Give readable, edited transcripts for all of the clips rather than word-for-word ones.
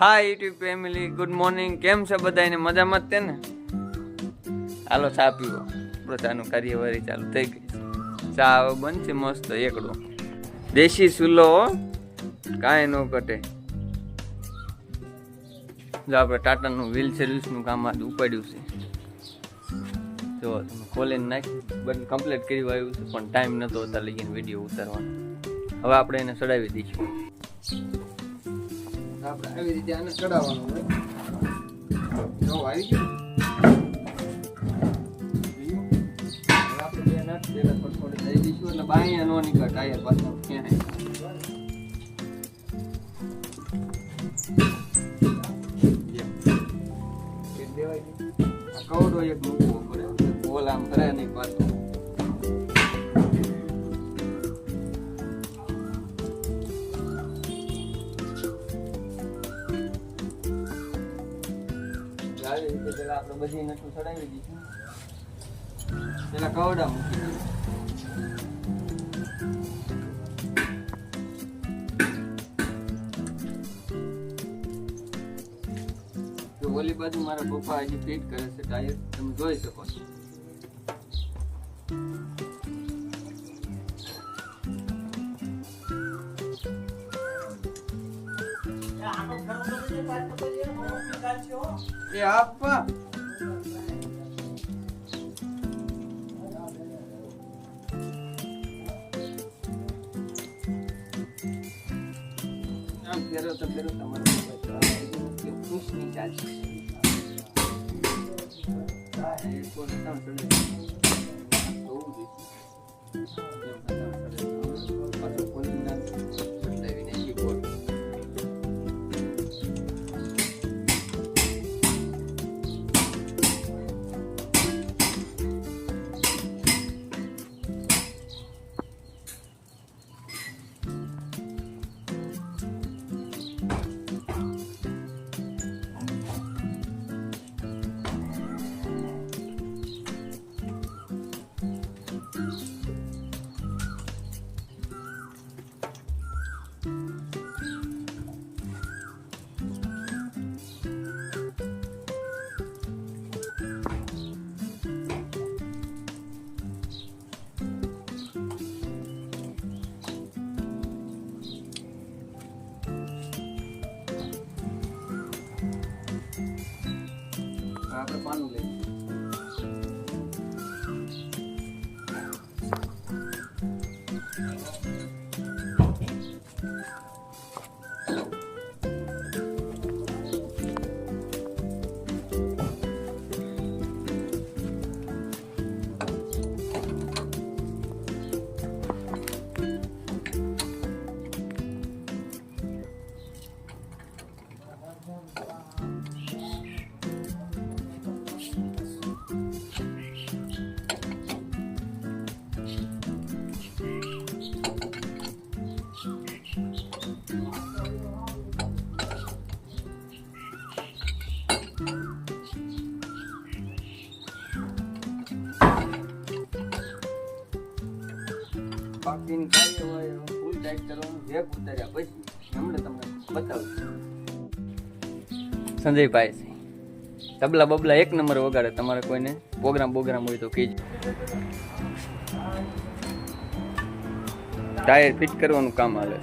હાય YouTube family, good morning. કેમ છે બધાને? મજામાં જ તે ને? હાલો ચા પીવો. આપણો ચાનું કાર્યવાહી ચાલુ થઈ ગઈ છે. ચા હવે બનશે મસ્ત એકડો દેશી ચૂલો, કાંઈ ન ઘટે. જો આપણે ટાટાનું વ્હીલ સર્વિસનું કામ આજે ઉપાડ્યું છે. જો તમે ખોલીને નાખી બધું કમ્પ્લીટ કરી આવ્યું છે, પણ ટાઈમ નહોતો હતા લઈને વિડીયો ઉતારવાનો. હવે આપણે એને ચડાવી દઈશું. આપણે આવી રીતે આને ચડાવવાનું હોય. જો આવી ગયું. આપણે બે નટ પેલા થોડે દઈ દઈશું એટલે બાઅહીંયા નો નીકળે ટાયર પાછળ ક્યાંય. કવડો એક મૂકવો પડે, બોલ આમ કરે નહીં પાછું. આવી રીતે પેલા આપણે બધી નટું ચડાવી દઈશું. પેલા કવડા મૂકી દઈશું. ઓલી બાજુ મારા પપ્પા હજી ફિટ કરે છે ટાયર, તમે જોઈ શકો છો. એ આપા આમ ફેરો તો તમારે ખુશની ચાલશે. આપણે પાનું લઈએ. બાકીની કાર્યવાહી ફૂલ ટાઈટ કરવાનું. વેપ ઉતાર્યા પછી હમણાં તમને બતાવું. સંજયભાઈ છે, તબલા બબલા એક નંબર વગાડે. તમારે કોઈને પ્રોગ્રામ હોય તો કહેજો. ટાયર ફિટ કરવાનું કામ હાલે.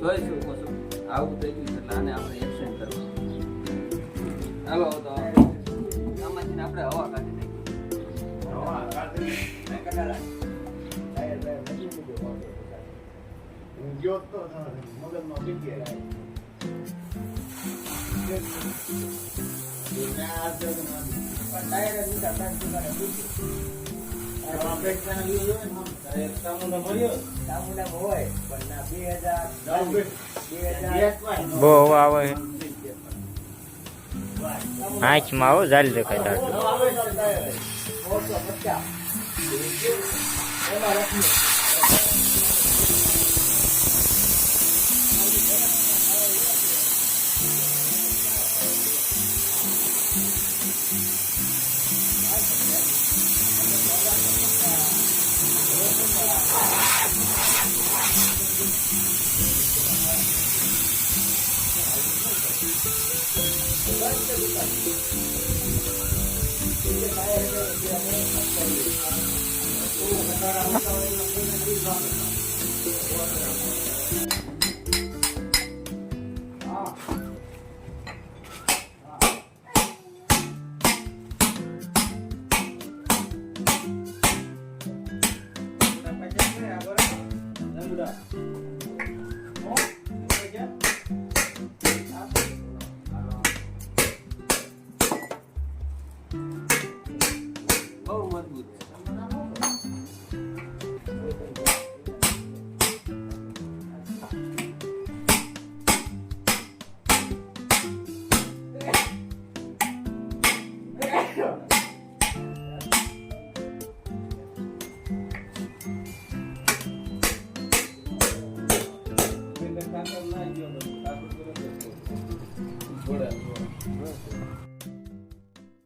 જોઈ શકો છો આવું થઈ ગયું એટલે આને આપણે એક્સચેન્જ કરવાનું. હાલો તો આમાંથી આપણે હવા કાઢી બહુ હવા આવે આંચમાં આવો જાલી દેખાય. બહુ મજબૂત છે.